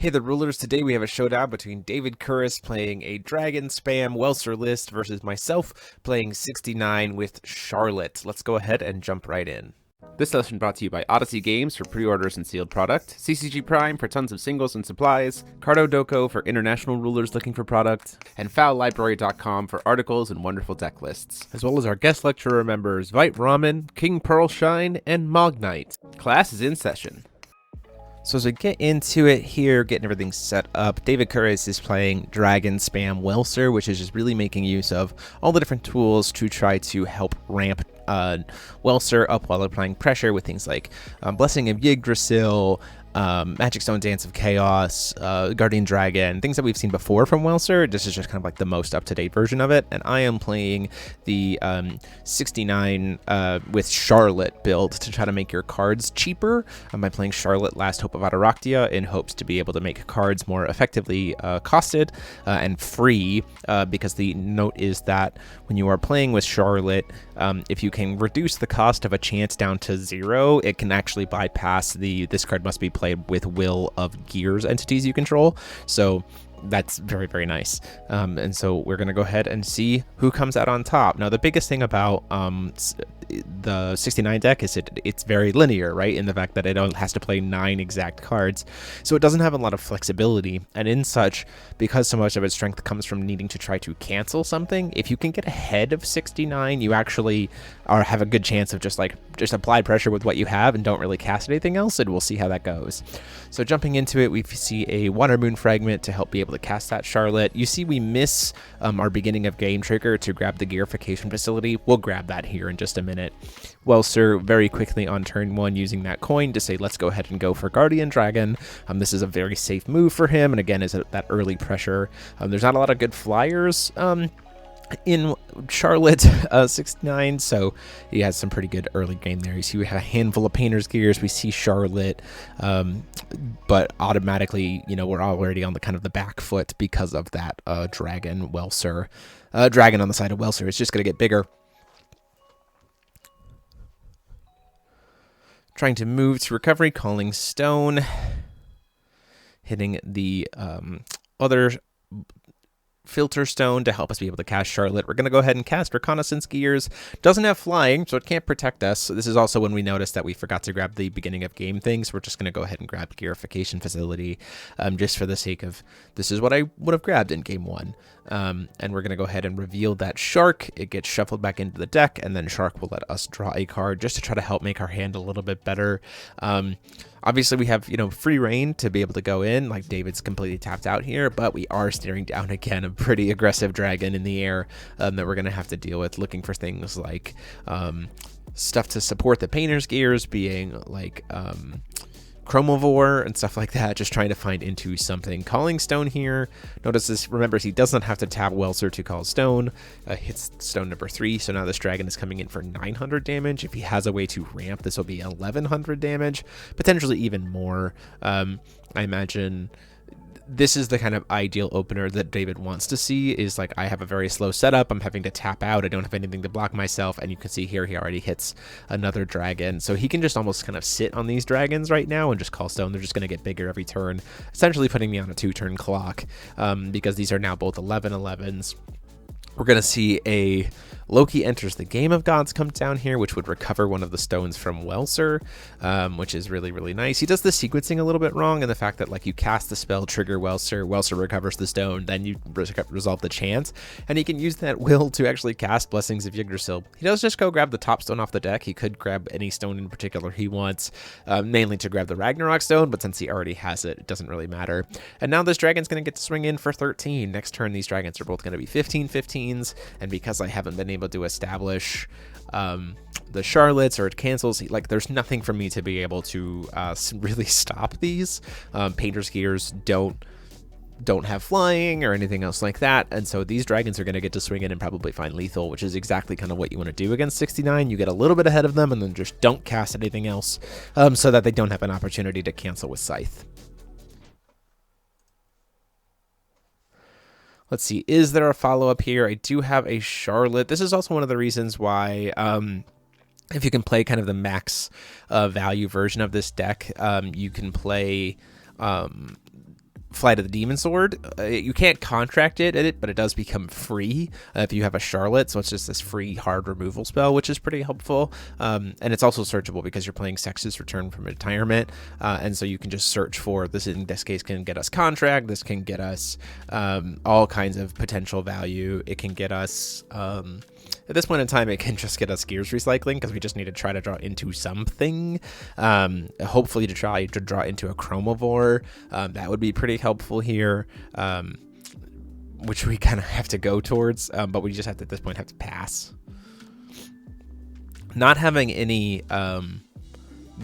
Hey, the rulers. Today we have a showdown between David Kuras playing a dragon spam Welser list versus myself playing 69 with Charlotte. Let's go ahead and jump right in. This session brought to you by Odyssey Games for pre-orders and sealed product, CCG Prime for tons of singles and supplies, Cardo Doko for international rulers looking for product, and FoulLibrary.com for articles and wonderful deck lists. As well as our guest lecturer members Vite Ramen, King Pearlshine, and Mognite. Class is in session. So as we get into it here, getting everything set up, David Kuras is playing Dragon Spam Welser, which is just really making use of all the different tools to try to help ramp Welser up while applying pressure with things like Blessing of Yggdrasil, Magic Stone Dance of Chaos, Guardian Dragon, things that we've seen before from Welser. This is just kind of like the most up-to-date version of it, and I am playing the 69 with Charlotte build to try to make your cards cheaper by playing Charlotte Last Hope of Ataraktia in hopes to be able to make cards more effectively costed and free, because the note is that when you are playing with Charlotte, if you can reduce the cost of a chance down to 0, it can actually bypass this card must be played with will of gears entities you control. So that's very, very nice. And so we're going to go ahead and see who comes out on top. Now, the biggest thing about the 69 deck is it's very linear, right? In the fact that it has to play 9 exact cards. So it doesn't have a lot of flexibility. And in such, because so much of its strength comes from needing to try to cancel something, if you can get ahead of 69, you actually have a good chance of just apply pressure with what you have and don't really cast anything else, and we'll see how that goes. So jumping into it, we see a Water Moon Fragment to help be able to cast that Charlotte. You see we miss our beginning of game trigger to grab the Gearification Facility. We'll grab that here in just a minute. Welser very quickly on turn 1 using that coin to say let's go ahead and go for Guardian Dragon. This is a very safe move for him, and again is that early pressure. There's not a lot of good flyers in Charlotte 69, so he has some pretty good early game there. You see we have a handful of Painter's Gears, we see Charlotte, but automatically, we're already on the kind of the back foot because of that Dragon Welser. Dragon on the side of Welser is just going to get bigger. Trying to move to recovery, calling Stone, hitting the other Filter Stone to help us be able to cast Charlotte. We're going to go ahead and cast Reconnaissance Gears. Doesn't have flying, so it can't protect us. So this is also when we noticed that we forgot to grab the beginning of game things. We're just going to go ahead and grab Gearification Facility, just for the sake of this is what I would have grabbed in game 1. And we're going to go ahead and reveal that Shark. It gets shuffled back into the deck, and then Shark will let us draw a card just to try to help make our hand a little bit better. Obviously, we have, free reign to be able to go in, like David's completely tapped out here, but we are staring down again a pretty aggressive dragon in the air that we're going to have to deal with, looking for things like stuff to support the Painter's Gears, being like Chromivore and stuff like that, just trying to find into something. Calling Stone here. Notice this, remembers he does not have to tap Welser to call Stone. Hits Stone number 3, so now this dragon is coming in for 900 damage. If he has a way to ramp, this will be 1100 damage, potentially even more. I imagine this is the kind of ideal opener that David wants to see, is like, I have a very slow setup, I'm having to tap out, I don't have anything to block myself, and you can see here he already hits another dragon, so he can just almost kind of sit on these dragons right now and just call Stone. They're just going to get bigger every turn, essentially putting me on a 2-turn clock, because these are now both 11/11s. We're going to see a Loki Enters the Game of Gods come down here, which would recover one of the stones from Welser, which is really, really nice. He does the sequencing a little bit wrong in the fact that, like, you cast the spell, trigger Welser, Welser recovers the stone, then you resolve the chance, and he can use that will to actually cast Blessings of Yggdrasil. He does just go grab the top stone off the deck. He could grab any stone in particular he wants, mainly to grab the Ragnarok stone, but since he already has it, it doesn't really matter. And now this dragon's going to get to swing in for 13. Next turn, these dragons are both going to be 15/15s, and because I haven't been able to establish the Charlottes, or it cancels, like, there's nothing for me to be able to really stop these. Painter's Gears don't have flying or anything else like that, and so these dragons are going to get to swing in and probably find lethal, which is exactly kind of what you want to do against 69. You get a little bit ahead of them and then just don't cast anything else, so that they don't have an opportunity to cancel with Scythe. Let's see, is there a follow-up here? I do have a Charlotte. This is also one of the reasons why, if you can play kind of the max value version of this deck, you can play Flight of the Demon Sword. You can't contract it, but it does become free if you have a Charlotte, so it's just this free hard removal spell, which is pretty helpful. And it's also searchable because you're playing Sex's Return from Retirement, and so you can just search for this. In this case, can get us contract. This can get us all kinds of potential value. It can get us at this point in time, it can just get us gears recycling because we just need to try to draw into something. Hopefully to try to draw into a Chromivore. That would be pretty helpful here, which we kind of have to go towards, but we just have to, at this point, have to pass. Not having any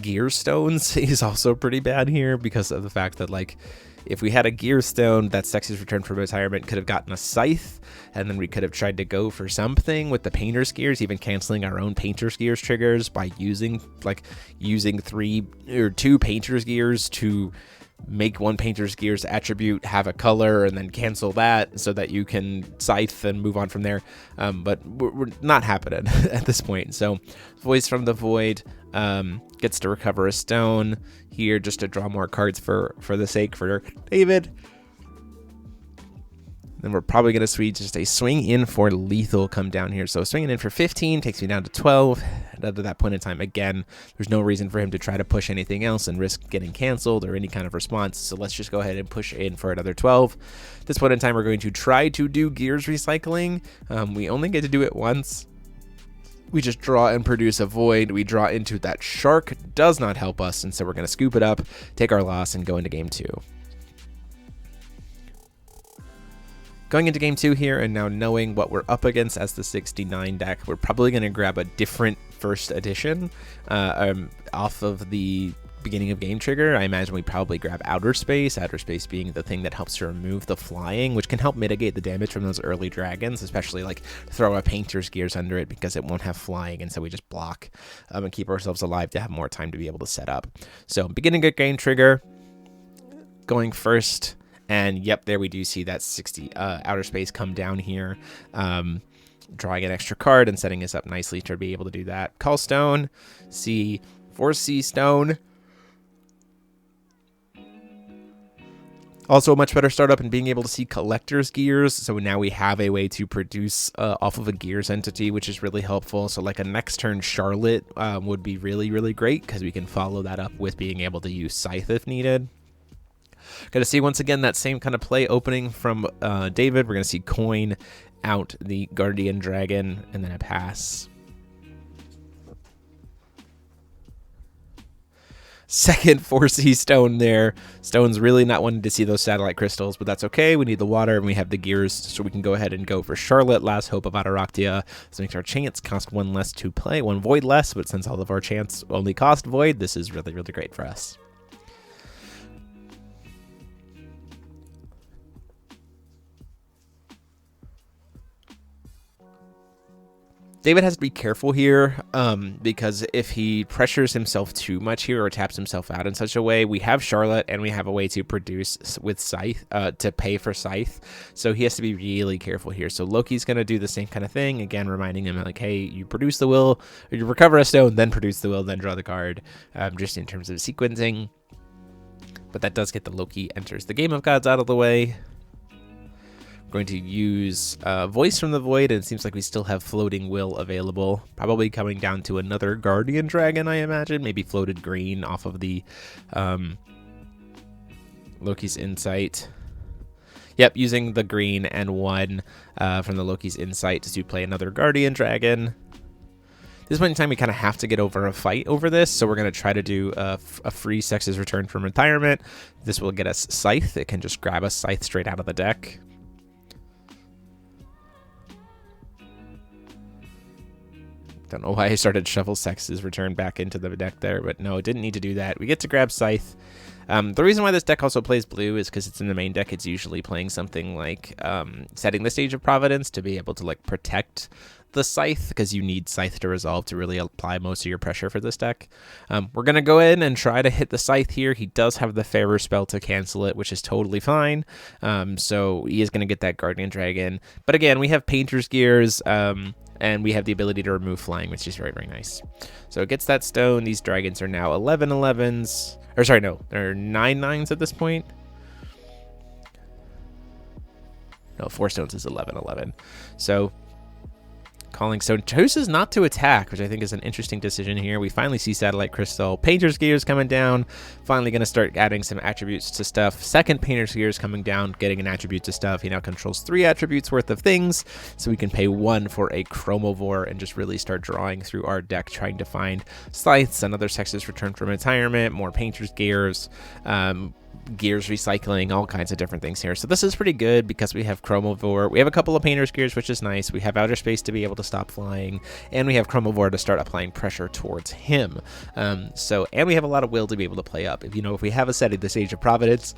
gear stones is also pretty bad here because of the fact that, like, if we had a gear stone, that Sex's Return from Retirement could have gotten a scythe, and then we could have tried to go for something with the painter's gears, even canceling our own painter's gears triggers by using 3 or 2 painter's gears to make one painter's gears attribute have a color and then cancel that so that you can scythe and move on from there. But we're not happening at this point. So Voice from the Void gets to recover a stone here just to draw more cards for the sake for David. Then we're probably going to just a swing in for lethal come down here. So swinging in for 15 takes me down to 12. And up to that point in time, again, there's no reason for him to try to push anything else and risk getting canceled or any kind of response. So let's just go ahead and push in for another 12. At this point in time, we're going to try to do gears recycling. We only get to do it once. We just draw and produce a void. We draw into that shark. Does not help us. And so we're going to scoop it up, take our loss, and go into game 2. Going into game 2 here, and now knowing what we're up against as the 69 deck, we're probably going to grab a different first edition off of the beginning of game trigger. I imagine we probably grab Outer Space being the thing that helps to remove the flying, which can help mitigate the damage from those early dragons, especially like throw a painter's gears under it because it won't have flying, and so we just block and keep ourselves alive to have more time to be able to set up. So beginning of game trigger, going first. And yep, there we do see that 60 Outer Space come down here, drawing an extra card and setting us up nicely to be able to do that. Call Stone, see Force C Stone. Also a much better startup in being able to see Collector's Gears. So now we have a way to produce off of a Gears entity, which is really helpful. So like a next turn Charlotte would be really, really great because we can follow that up with being able to use Scythe if needed. Going to see once again that same kind of play opening from David. We're going to see coin out the Guardian Dragon and then a pass. Second 4C stone there. Stone's really not wanting to see those satellite crystals, but that's okay. We need the water and we have the gears, so we can go ahead and go for Charlotte. Last Hope of Ataractia. This makes our chance cost 1 less to play, 1 void less, but since all of our chance only cost void, this is really, really great for us. David has to be careful here because if he pressures himself too much here or taps himself out in such a way, we have Charlotte and we have a way to produce with Scythe, to pay for Scythe. So he has to be really careful here. So Loki's going to do the same kind of thing. Again, reminding him like, hey, you produce the will, or you recover a stone, then produce the will, then draw the card, just in terms of sequencing. But that does get the Loki enters the Game of Gods out of the way. Going to use Voice from the Void, and it seems like we still have Floating Will available. Probably coming down to another Guardian Dragon, I imagine. Maybe floated green off of the Loki's Insight. Yep, using the green and 1 from the Loki's Insight to play another Guardian Dragon. This point in time, we kind of have to get over a fight over this, so we're going to try to do a free Sex's Return from Retirement. This will get us Scythe. It can just grab us Scythe straight out of the deck. Don't know why I started Shuffle Sex's Return back into the deck there, but no, it didn't need to do that. We get to grab Scythe. The reason why this deck also plays blue is because it's in the main deck. It's usually playing something like Setting the Stage of Providence to be able to like protect the Scythe, because you need Scythe to resolve to really apply most of your pressure for this deck. We're going to go in and try to hit the Scythe here. He does have the Fairer spell to cancel it, which is totally fine. So he is going to get that Guardian Dragon. But again, we have Painter's Gears, and we have the ability to remove flying, which is very, very nice. So it gets that stone. These dragons are now 11 11s. Or sorry, no, they're 9 9s at this point. No, 4 stones is 11/11. So Calling Stone chooses not to attack, which I think is an interesting decision here. We finally see Satellite Crystal. Painter's Gears coming down. Finally going to start adding some attributes to stuff. Second Painter's Gears coming down, getting an attribute to stuff. He now controls 3 attributes worth of things, so we can pay 1 for a Chromivore and just really start drawing through our deck, trying to find Scythes, another Sex's Return from Retirement, more Painter's Gears, gears recycling, all kinds of different things here. So this is pretty good because we have Chromivore. We have a couple of Painter's Gears, which is nice. We have Outer Space to be able to stop flying, and we have Chromivore to start applying pressure towards him. And we have a lot of will to be able to play up. If we have a set of the Sage of Providence,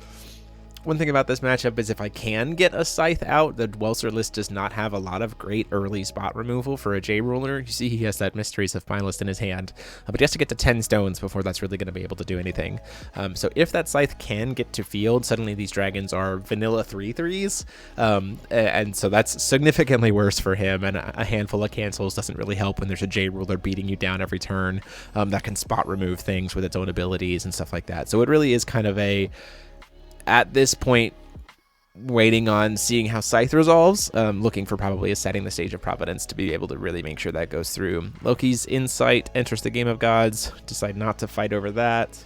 one thing about this matchup is if I can get a Scythe out, the Welser list does not have a lot of great early spot removal for a J ruler. You see he has that Mysteries of Finalist in his hand, but he has to get to 10 stones before that's really going to be able to do anything. So if that Scythe can get to field, suddenly these dragons are vanilla 3/3s, and so that's significantly worse for him, and a handful of cancels doesn't really help when there's a J ruler beating you down every turn that can spot remove things with its own abilities and stuff like that. So it really is kind of at this point, waiting on seeing how Scythe resolves, looking for probably a setting the Stage of Providence to be able to really make sure that goes through. Loki's Insight enters the Game of Gods. Decide not to fight over that.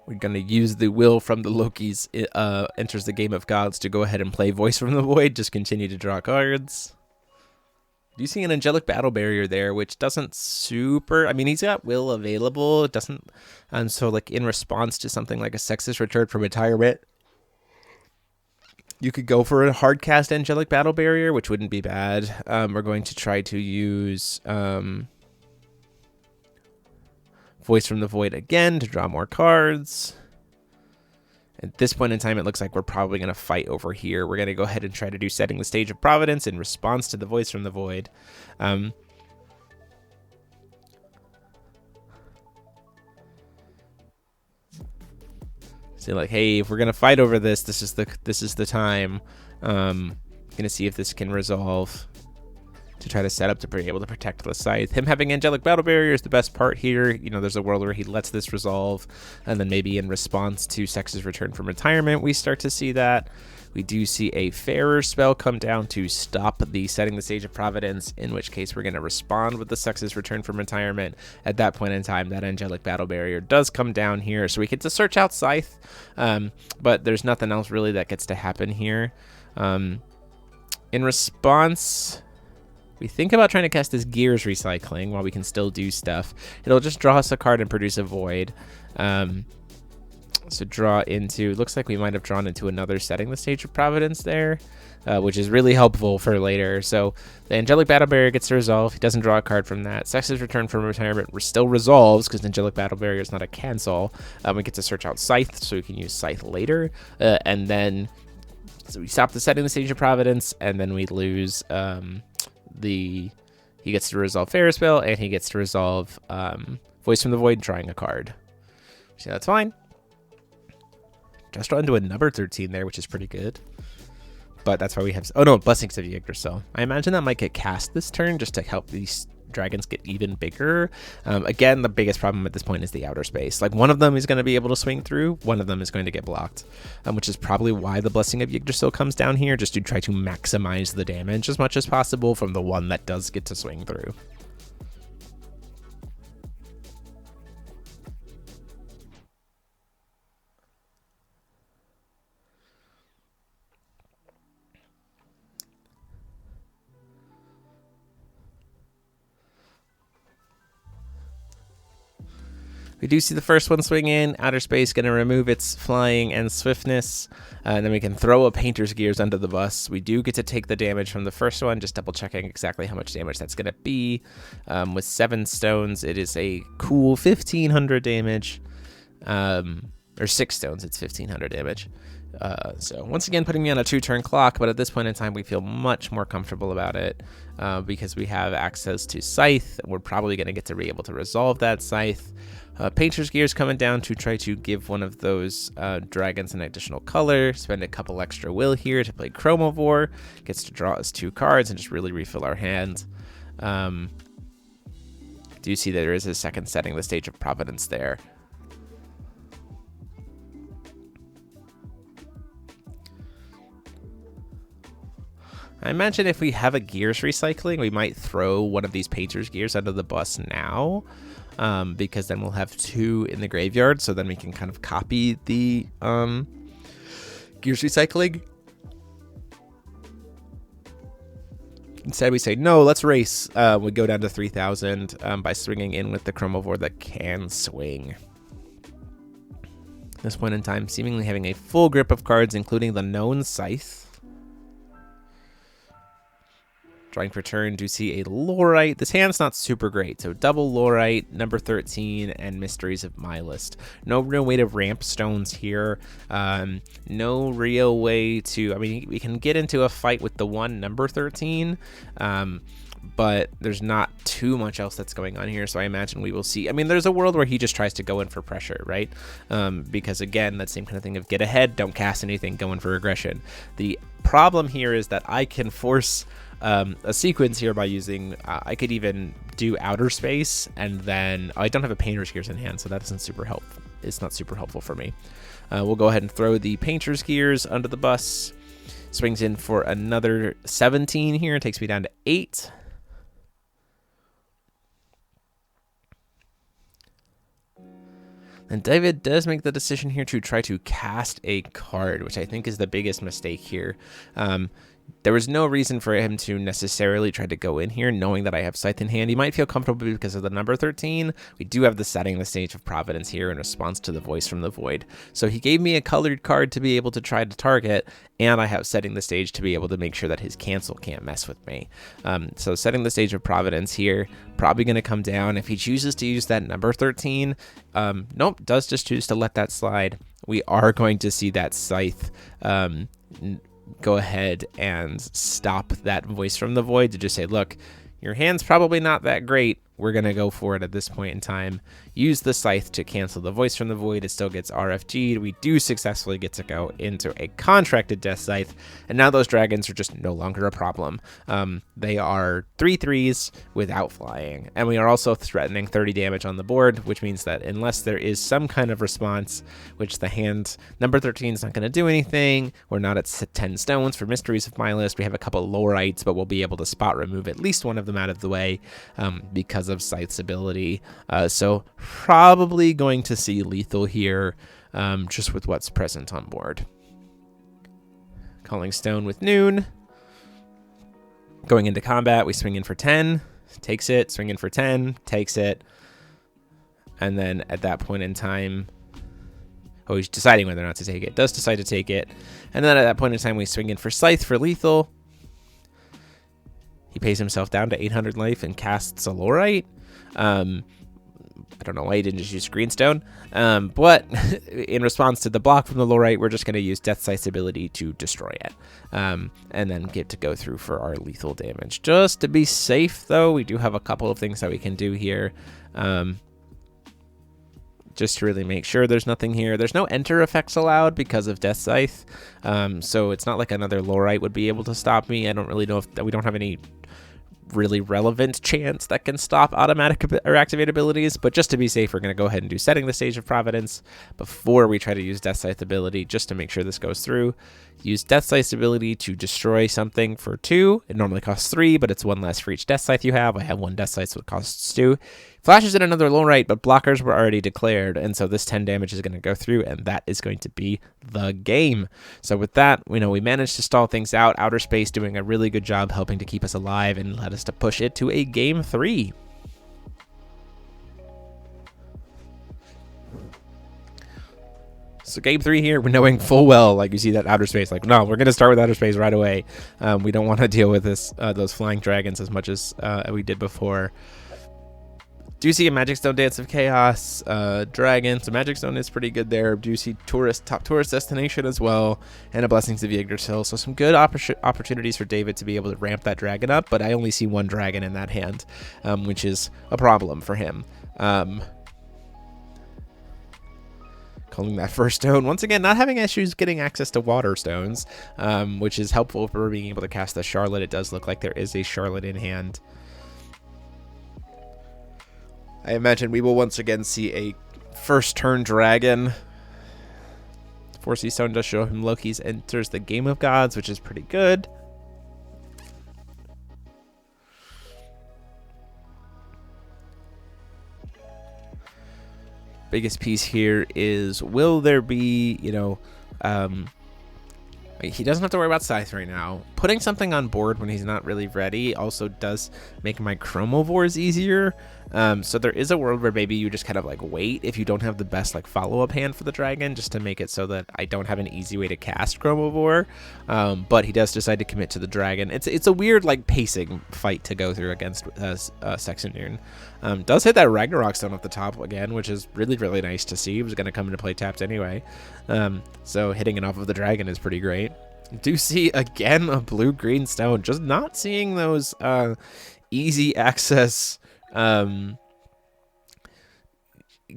We're going to use the will from the Loki's enters the Game of Gods to go ahead and play Voice from the Void. Just continue to draw cards. Do you see an Angelic Battle Barrier there, which doesn't super... I mean, he's got will available. It doesn't... so, like, in response to something like a Sex's Return from Retirement, you could go for a hard cast Angelic Battle Barrier, which wouldn't be bad. We're going to try to use Voice from the Void again to draw more cards. At this point in time, it looks like we're probably going to fight over here. We're going to go ahead and try to do Setting the Stage of Providence in response to the Voice from the Void. So like, hey, if we're going to fight over this, this is the time. Going to see if this can resolve to try to set up to be able to protect the Scythe. Him having Angelic Battle Barrier is the best part here. There's a world where he lets this resolve, and then maybe in response to Sex's Return from Retirement, we start to see that. We do see a Fairer spell come down to stop the Setting the Stage of Providence, in which case we're going to respond with the Sex's Return from Retirement. At that point in time, that Angelic Battle Barrier does come down here, so we get to search out Scythe, but there's nothing else really that gets to happen here. In response... we think about trying to cast this Gears Recycling while we can still do stuff. It'll just draw us a card and produce a Void. So draw into... looks like we might have drawn into another Setting the Stage of Providence there, which is really helpful for later. So the Angelic Battle Barrier gets to resolve. He doesn't draw a card from that. Sex's Return from Retirement still resolves because Angelic Battle Barrier is not a cancel. We get to search out Scythe, so we can use Scythe later. And then... so we stop the Setting the Stage of Providence, and then we lose... he gets to resolve Fairer spell, and he gets to resolve Voice from the Void, drawing a card. So that's fine. Just draw into a number 13 there, which is pretty good. But that's why we have... oh no, Blessings of Yggdrasil. I imagine that might get cast this turn just to help these dragons get even bigger. Again, the biggest problem at this point is the outer space. Like, one of them is going to be able to swing through, one of them is going to get blocked, which is probably why the Blessing of Yggdrasil comes down here, just to try to maximize the damage as much as possible from the one that does get to swing through. We do see the first one swing in. Outer Space going to remove its flying and swiftness. And then we can throw a Painter's Gears under the bus. We do get to take the damage from the first one, just double checking exactly how much damage that's going to be. With 7 stones, it is a cool 1,500 damage. Or 6 stones, it's 1,500 damage. So once again, putting me on a 2-turn clock, but at this point in time, we feel much more comfortable about it because we have access to Scythe. We're probably going to get to be able to resolve that Scythe. Painter's Gears coming down to try to give one of those dragons an additional color. Spend a couple extra will here to play Chromivore. Gets to draw us 2 cards and just really refill our hand. Do you see that there is a second setting the stage of Providence there? I imagine if we have a gears recycling, we might throw one of these painter's gears under the bus now, because then we'll have 2 in the graveyard, so then we can kind of copy the gears recycling. Instead, we say, no, let's race. We go down to 3,000 by swinging in with the Chromivore that can swing. At this point in time, seemingly having a full grip of cards, including the known Scythe. Drawing for turn, do see a Lorite. This hand's not super great, so double Lorite, number 13, and Mysteries of My List. No real way to ramp stones here. No real way to, I mean, we can get into a fight with the one number 13, but there's not too much else that's going on here, so I imagine we will see. I mean, there's a world where he just tries to go in for pressure, right? Because, again, that same kind of thing of get ahead, don't cast anything, go in for aggression. The problem here is that I can force a sequence here by using, I could even do outer space, and then I don't have a painter's gears in hand, so that isn't super helpful. It's not super helpful for me. We'll go ahead and throw the painter's gears under the bus. Swings in for another 17 here. It takes me down to 8. And David does make the decision here to try to cast a card, which I think is the biggest mistake here. There was no reason for him to necessarily try to go in here knowing that I have Scythe in hand. He might feel comfortable because of the number 13. We do have the setting the stage of Providence here in response to the voice from the void. So he gave me a colored card to be able to try to target, and I have setting the stage to be able to make sure that his cancel can't mess with me. So setting the stage of Providence here, probably going to come down. If he chooses to use that number 13, nope, does just choose to let that slide. We are going to see that Scythe go ahead and stop that voice from the void to just say, look, your hand's probably not that great. We're going to go for it at this point in time. Use the Scythe to cancel the voice from the void. It still gets RFG'd. We do successfully get to go into a contracted Death Scythe, and now those dragons are just no longer a problem. They are 3/3s without flying, and we are also threatening 30 damage on the board, which means that unless there is some kind of response, which the hand number 13 is not going to do anything, we're not at 10 stones for Mysteries of My List. We have a couple Lorites, but we'll be able to spot remove at least one of them out of the way because of Scythe's ability. So probably going to see lethal here, just with what's present on board. Calling Stone with Noon. Going into combat, we swing in for 10, takes it, swing in for 10, takes it. And then at that point in time, oh, he's deciding whether or not to take it. Does decide to take it. And then at that point in time, we swing in for Scythe for lethal. He pays himself down to 800 life and casts a Lorite. I don't know why he didn't just use Greenstone. But in response to the block from the Lorite, we're just going to use Death Scythe's ability to destroy it. And then get to go through for our lethal damage. Just to be safe, though, we do have a couple of things that we can do here. Just to really make sure there's nothing here. There's no enter effects allowed because of Death Scythe. So it's not like another Lorite would be able to stop me. I don't really know if we don't have any really relevant chance that can stop automatic or activate abilities, but just to be safe, we're going to go ahead and do setting the stage of Providence before we try to use Death Scythe's ability, just to make sure this goes through. Use Death Scythe's ability to destroy something for 2. It normally costs 3, but it's 1 less for each Death Scythe you have. I have 1 Death Scythe, so it costs 2. Flashes in another Lorite, but blockers were already declared, and so this 10 damage is going to go through, and that is going to be the game. So with that, we managed to stall things out. Outer Space doing a really good job helping to keep us alive and led us to push it to a game 3. So game 3 here, we're knowing full well, like you see that Outer Space, like, no, we're going to start with Outer Space right away. We don't want to deal with this those flying dragons as much as we did before. Do see a Magic Stone Dance of Chaos dragon, so Magic Stone is pretty good there. Do see top tourist destination as well, and a Blessings of Yggdrasil. So some good opportunities for David to be able to ramp that dragon up, but I only see 1 dragon in that hand, which is a problem for him. Calling that first stone. Once again, not having issues getting access to water stones, which is helpful for being able to cast the Charlotte. It does look like there is a Charlotte in hand. I imagine we will once again see a first turn dragon. 4C Stone does show him Loki's enters the Game of Gods, which is pretty good. Biggest piece here is, will there be, he doesn't have to worry about Scythe right now. Putting something on board when he's not really ready also does make my Chromovores easier. So there is a world where maybe you just kind of like wait if you don't have the best like follow-up hand for the dragon, just to make it so that I don't have an easy way to cast Chromovore. But he does decide to commit to the dragon. It's a weird like pacing fight to go through against Sexendune. Does hit that Ragnarok Stone off the top again, which is really, really nice to see. He was going to come into play tapped anyway. So hitting it off of the dragon is pretty great. Do see again a blue-green stone. Just not seeing those easy access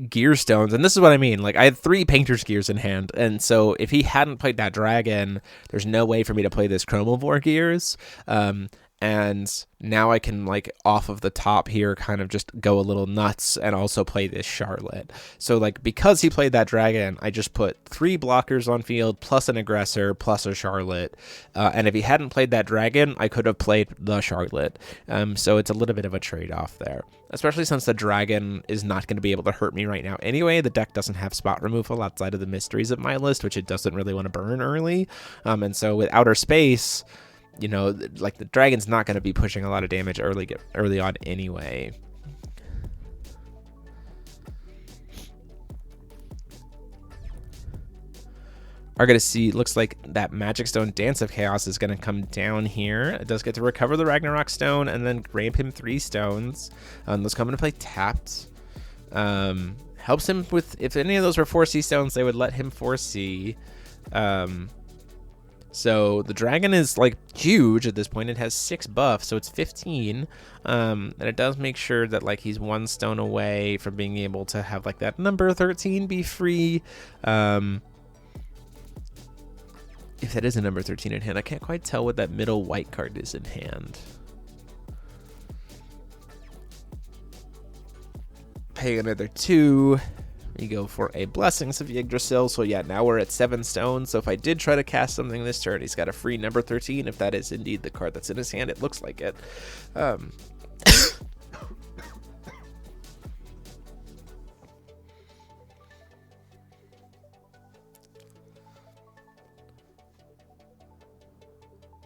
gear stones. And this is what I mean. Like, I had 3 Painter's Gears in hand. And so if he hadn't played that dragon, there's no way for me to play this Chromovore Gears. And now I can, like, off of the top here, kind of just go a little nuts and also play this Charlotte. So, like, because he played that dragon, I just put 3 blockers on field, plus an aggressor, plus a Charlotte. And if he hadn't played that dragon, I could have played the Charlotte. So it's a little bit of a trade-off there. Especially since the dragon is not going to be able to hurt me right now anyway. The deck doesn't have spot removal outside of the mysteries of my list, which it doesn't really want to burn early. And so with Outer Space, like the dragon's not going to be pushing a lot of damage early on anyway. Are going to see, looks like that Magic Stone Dance of Chaos is going to come down here. It does get to recover the Ragnarok Stone and then ramp him 3 stones. Those come into play tapped. Helps him with, if any of those were 4C stones, they would let him 4C. So the dragon is like huge at this point. It has 6 buffs, so it's 15. And it does make sure that like he's 1 stone away from being able to have like that number 13 be free. If that is a number 13 in hand, I can't quite tell what that middle white card is in hand. Pay another 2. We go for a Blessings of Yggdrasil. So yeah, now we're at 7 stones. So if I did try to cast something this turn, he's got a free number 13. If that is indeed the card that's in his hand, it looks like it.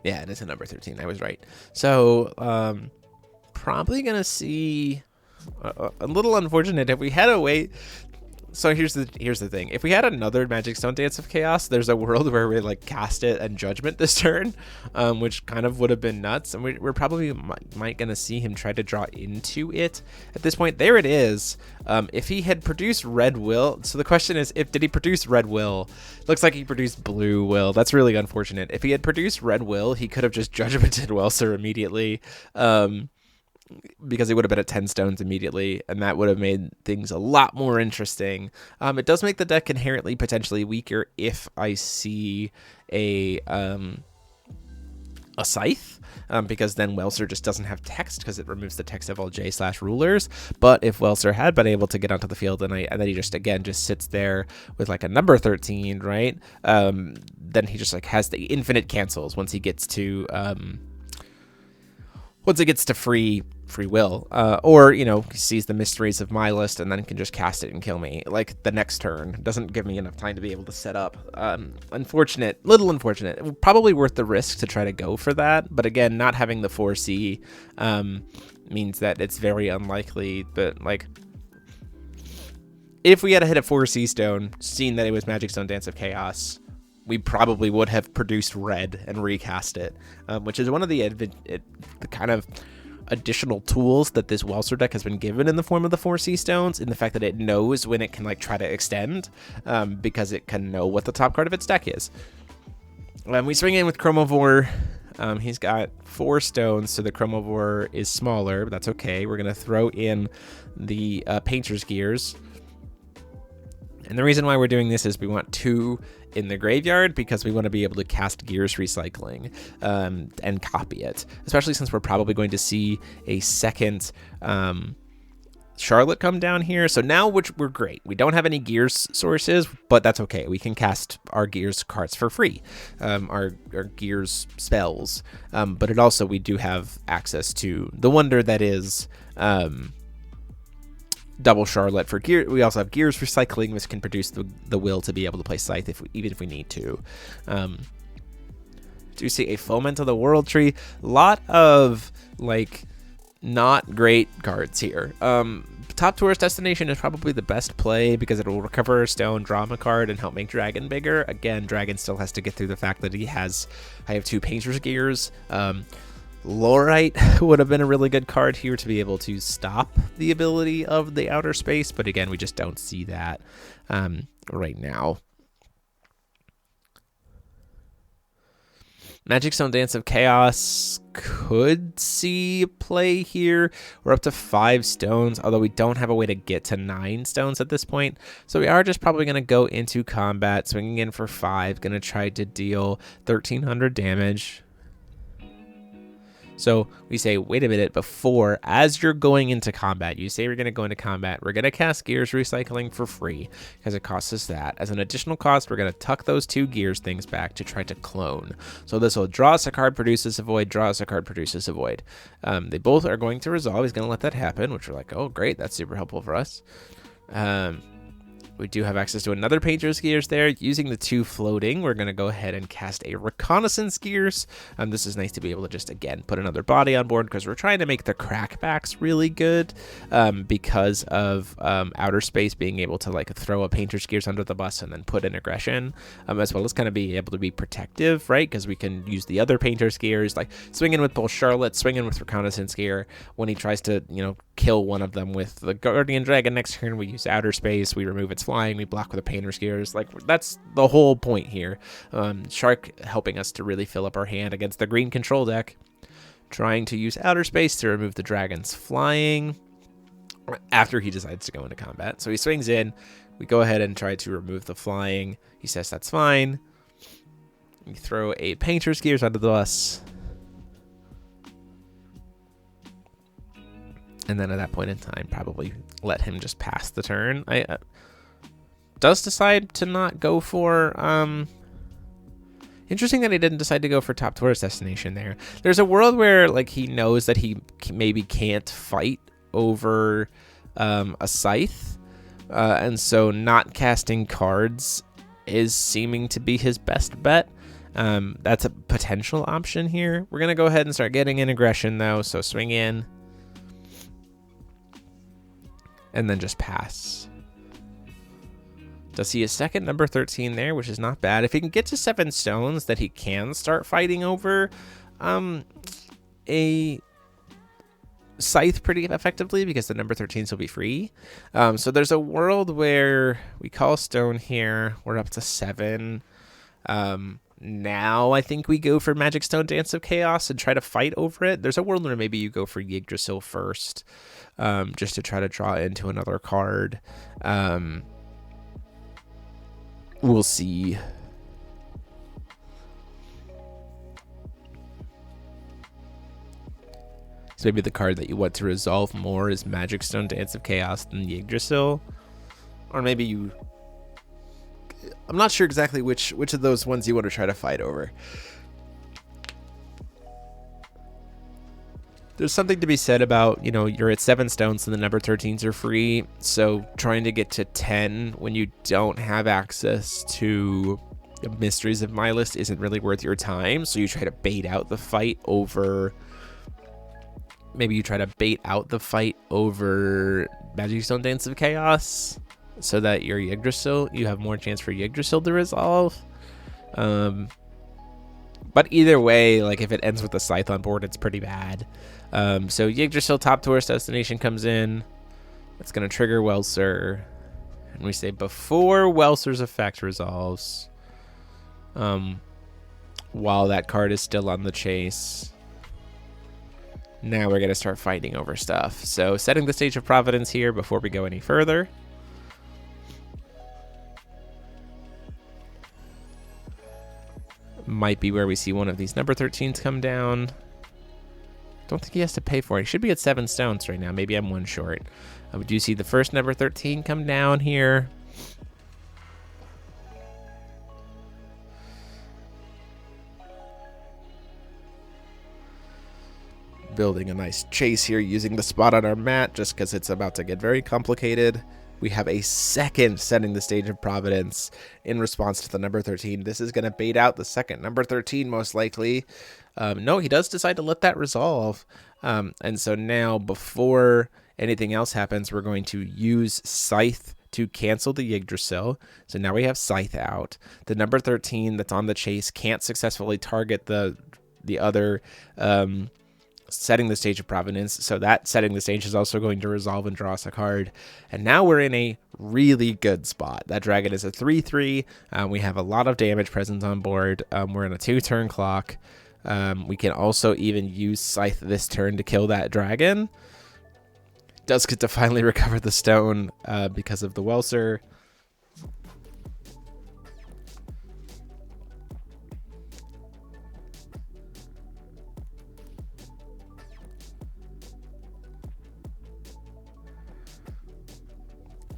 Yeah, it is a number 13. I was right. So probably going to see a little unfortunate if we had a way. So here's the thing. If we had another Magic Stone Dance of Chaos, there's a world where we like cast it and Judgment this turn, which kind of would have been nuts. And we're probably might gonna see him try to draw into it at this point. There it is. If he had produced Red Will, so the question is, did he produce Red Will? Looks like he produced Blue Will. That's really unfortunate. If he had produced Red Will, he could have just Judgmented Welser immediately. Because he would have been at 10 stones immediately, and that would have made things a lot more interesting. It does make the deck inherently potentially weaker if I see a Scythe, because then Welser just doesn't have text because it removes the text of all J/rulers. But if Welser had been able to get onto the field and then he just sits there with like a number 13, right? Then he just like has the infinite cancels once he gets to free will, or sees the mysteries of my list and then can just cast it and kill me like the next turn. It doesn't give me enough time to be able to set up. Little unfortunate. Probably worth the risk to try to go for that, but again, not having the 4C means that it's very unlikely that like if we had hit a 4C stone, seen that it was Magic Stone Dance of Chaos, we probably would have produced red and recast it, which is one of the kind of additional tools that this Welser deck has been given in the form of the 4C stones, in the fact that it knows when it can like try to extend, because it can know what the top card of its deck is. We swing in with Chromovore. He's got 4 stones, so the Chromovore is smaller, but that's okay. We're going to throw in the Painter's Gears. And the reason why we're doing this is we want 2 in the graveyard because we want to be able to cast Gears Recycling and copy it, especially since we're probably going to see a second Charlotte come down here. So now we're great. We don't have any gears sources, but that's okay. We can cast our gears cards for free, our gears spells. But it also, we do have access to the wonder that is double Charlotte for gear. We also have gears recycling, which can produce the will to be able to play Scythe even if we need to. Do you see a Foment of the World Tree? Lot of like not great cards here. Top Tourist Destination is probably the best play because it will recover a stone, draw him a card, and help make Dragon bigger. Again, Dragon still has to get through the fact that I have 2 Painter's Gears. Lorite would have been a really good card here to be able to stop the ability of the outer space, but again, we just don't see that right now. Magic Stone Dance of Chaos could see play here. We're up to 5 stones, although we don't have a way to get to 9 stones at this point. So we are just probably going to go into combat, swinging in for 5, going to try to deal 1,300 damage. So we say, wait a minute, before, as you're going into combat, you say we're going to go into combat, we're going to cast Gears Recycling for free, because it costs us that. As an additional cost, we're going to tuck those 2 Gears things back to try to clone. So this will draw us a card, produces a void, draw us a card, produces a void. They both are going to resolve. He's going to let that happen, which we're like, oh, great, that's super helpful for us. We do have access to another Painter's Gears there. Using the 2 floating, we're going to go ahead and cast a Reconnaissance Gears. This is nice to be able to just, again, put another body on board because we're trying to make the crackbacks really good because of outer space being able to like throw a Painter's Gears under the bus and then put in aggression, as well as kind of be able to be protective, right? Because we can use the other Painter's Gears, like swinging with both Charlotte, swinging with Reconnaissance Gear. When he tries to, kill one of them with the Guardian Dragon next turn, we use outer space, we remove its flying, we block with the Painter's Gears. Like, that's the whole point here. Shark helping us to really fill up our hand against the green control deck, trying to use outer space to remove the dragon's flying after he decides to go into combat. So he swings in, we go ahead and try to remove the flying. He says that's fine. We throw a Painter's Gears onto the bus. And then at that point in time, probably let him just pass the turn. Does decide to not go for... Interesting that he didn't decide to go for Top Tourist Destination there. There's a world where like he knows that he maybe can't fight over a Scythe. And so not casting cards is seeming to be his best bet. That's a potential option here. We're going to go ahead and start getting in aggression though. So swing in. And then just pass. Does see a second number 13 there, which is not bad. If he can get to 7 stones, that he can start fighting over a Scythe pretty effectively because the number 13s will be free. So there's a world where we call stone here. We're up to 7. Now I think we go for Magic Stone Dance of Chaos and try to fight over it. There's a world where maybe you go for Yggdrasil first, just to try to draw into another card. We'll see. So maybe the card that you want to resolve more is Magic Stone Dance of Chaos than Yggdrasil. Or maybe you... I'm not sure exactly which of those ones you want to try to fight over. There's something to be said about, you're at 7 stones and the number 13s are free. So trying to get to 10 when you don't have access to Mysteries of My List isn't really worth your time. So you try to bait out the fight over... Maybe you try to bait out the fight over Magic Stone Dance of Chaos so that your Yggdrasil, you have more chance for Yggdrasil to resolve. But either way, like if it ends with a Scythe on board, it's pretty bad. So Yggdrasil Top Tourist Destination comes in. It's going to trigger Welser. And we say before Welser's effect resolves, while that card is still on the chase, now we're going to start fighting over stuff. So setting the stage of Providence here before we go any further. Might be where we see one of these number 13s come down. Don't think he has to pay for it. He should be at 7 stones right now. Maybe I'm 1 short. We do see the first number 13 come down here. Building a nice chase here using the spot on our mat just because it's about to get very complicated. We have a second setting the stage of Providence in response to the number 13. This is going to bait out the second number 13 most likely. No, he does decide to let that resolve. And so now before anything else happens, we're going to use Scythe to cancel the Yggdrasil. So now we have Scythe out. The number 13 that's on the chase can't successfully target the other setting the stage of Providence, so that setting the stage is also going to resolve and draw us a card. And now we're in a really good spot. That dragon is a 3/3. We have a lot of damage present on board. We're in a 2-turn clock. We can also even use Scythe this turn to kill that dragon. Does get to finally recover the stone because of the Welser.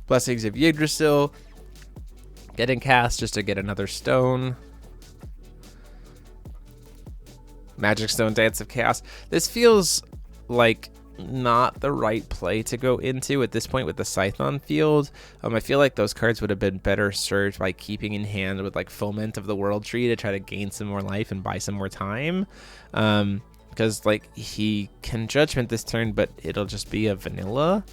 Blessings of Yggdrasil. Getting cast just to get another stone. Magic Stone, Dance of Chaos. This feels like not the right play to go into at this point with the Scythe on field. I feel like those cards would have been better served by keeping in hand with like Foment of the World Tree to try to gain some more life and buy some more time. Because like he can Judgment this turn, but it'll just be a vanilla.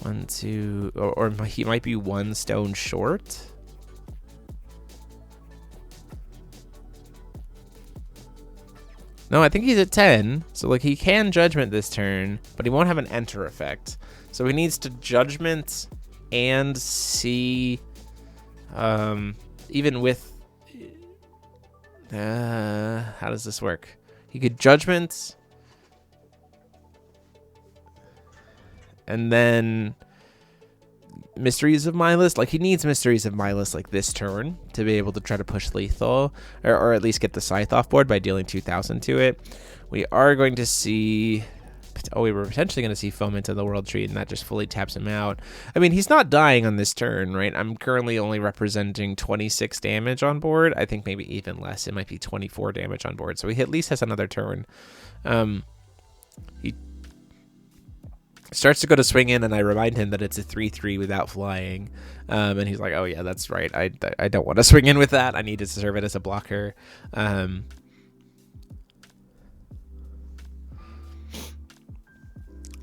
1, 2, or he might be 1 stone short. No, I think he's at 10. So like he can Judgment this turn, but he won't have an enter effect. So he needs to Judgment and see, even with, how does this work? He could Judgment, and then Mysteries of Milus. Like he needs Mysteries of Milus like this turn to be able to try to push lethal, or at least get the Scythe off board by dealing 2,000 to it. We are going to see, we were potentially going to see Foment of the World Tree, and that just fully taps him out. I mean, he's not dying on this turn, right? I'm currently only representing 26 damage on board. I think maybe even less. It might be 24 damage on board. So he at least has another turn. He starts to go to swing in, and I remind him that it's a 3/3 without flying. And he's like, oh yeah, that's right. I don't want to swing in with that. I need to serve it as a blocker.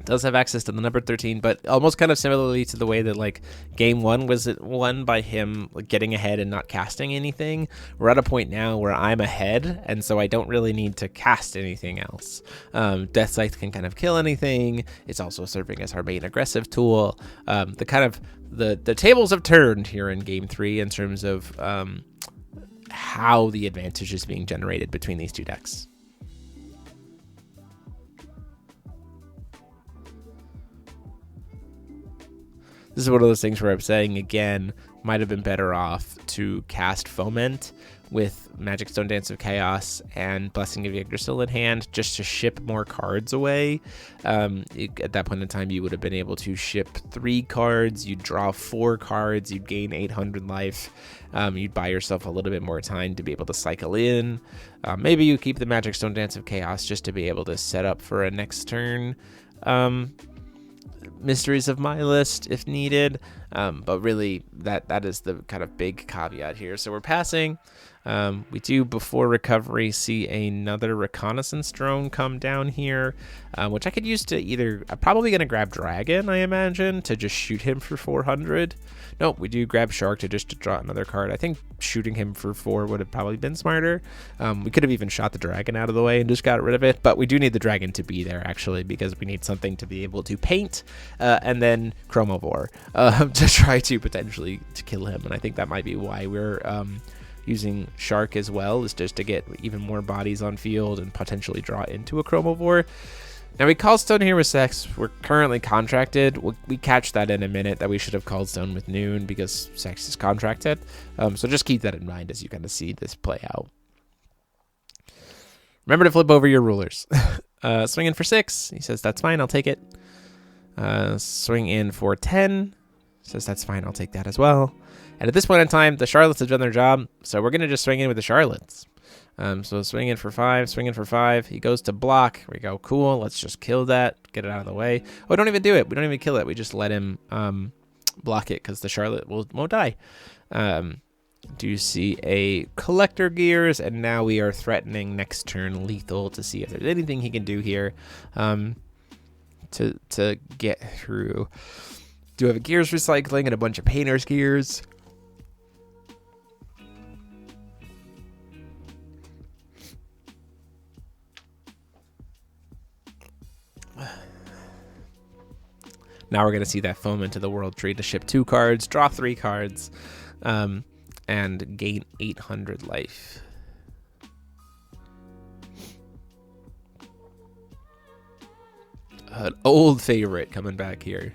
Does have access to the number 13, but almost kind of similarly to the way that like game 1 was won by him like getting ahead and not casting anything. We're at a point now where I'm ahead, and so I don't really need to cast anything else. Death Scythe can kind of kill anything. It's also serving as our main aggressive tool. The tables have turned here in game 3 in terms of how the advantage is being generated between these two decks. This is one of those things where I'm saying, again, might have been better off to cast Foment with Magic Stone Dance of Chaos and Blessing of Yggdrasil in hand, just to ship more cards away. At that point in time, you would have been able to ship 3 cards, you'd draw 4 cards, you'd gain 800 life, you'd buy yourself a little bit more time to be able to cycle in. Maybe you keep the Magic Stone Dance of Chaos just to be able to set up for a next turn. Mysteries of Milus if needed, but really that is the kind of big caveat here. So we're passing. We do, before recovery, see another reconnaissance drone come down here, which I could use to either, I'm probably going to grab Dragon, I imagine, to just shoot him for 400. Nope, we do grab Shark to draw another card. I think shooting him for 4 would have probably been smarter. We could have even shot the Dragon out of the way and just got rid of it, but we do need the Dragon to be there, actually, because we need something to be able to paint, and then Chromavore to try to potentially to kill him. And I think that might be why we're using Shark as well, is just to get even more bodies on field and potentially draw into a Chromavore. Now we call Stone here with Sex. We're currently contracted. We catch that in a minute that we should have called Stone with Noon because Sex is contracted. So just keep that in mind as you kind of see this play out. Remember to flip over your rulers. Swing in for 6. He says, that's fine, I'll take it. Swing in for 10. Says, that's fine, I'll take that as well. And at this point in time, the Charlottes have done their job, so we're going to just swing in with the Charlottes. So swing in for 5, swing in for 5. He goes to block. We go, cool, let's just kill that, get it out of the way. Oh, don't even do it. We don't even kill it. We just let him block it because the Charlotte won't die. Do you see a collector gears? And now we are threatening next turn lethal to see if there's anything he can do here to get through. Do have a gears recycling and a bunch of painter's gears. Now we're going to see that foam into the world tree to ship 2 cards, draw 3 cards, and gain 800 life. An old favorite coming back here.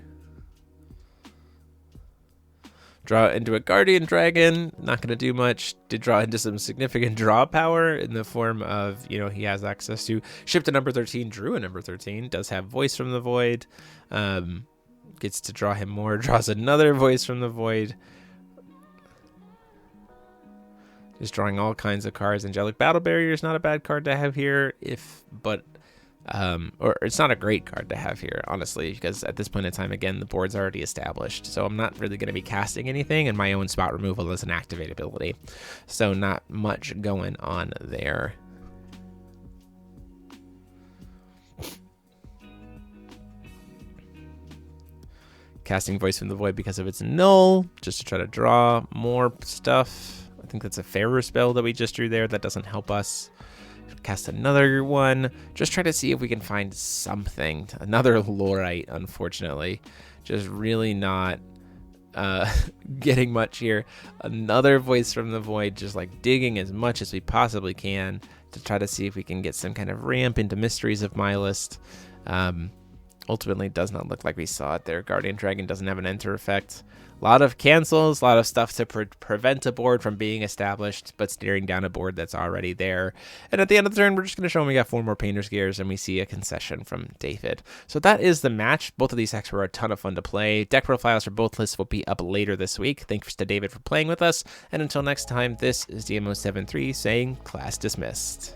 Draw into a Guardian Dragon, not going to do much. Did draw into some significant draw power in the form of, he has access to ship to number 13, drew a number 13, does have Voice from the Void. Gets to draw him more, draws another Voice from the Void. Just drawing all kinds of cards. Angelic Battle Barrier is not a bad card to have here, or it's not a great card to have here, honestly, because at this point in time, again, the board's already established. So I'm not really going to be casting anything, and my own spot removal is an activate ability. So not much going on there. Casting Voice from the Void because of its null, just to try to draw more stuff. I think that's a fairer spell that we just drew there. That doesn't help us. Cast another one. Just try to see if we can find something. Another Lorite, unfortunately. Just really not getting much here. Another Voice from the Void. Just like digging as much as we possibly can to try to see if we can get some kind of ramp into Mysteries of my list. Ultimately, does not look like we saw it there. Guardian Dragon doesn't have an enter effect. A lot of cancels, a lot of stuff to prevent a board from being established, but staring down a board that's already there. And at the end of the turn, we're just going to show him we got 4 more Painter's Gears, and we see a concession from David. So that is the match. Both of these decks were a ton of fun to play. Deck profiles for both lists will be up later this week. Thanks to David for playing with us. And until next time, this is DMO73 saying class dismissed.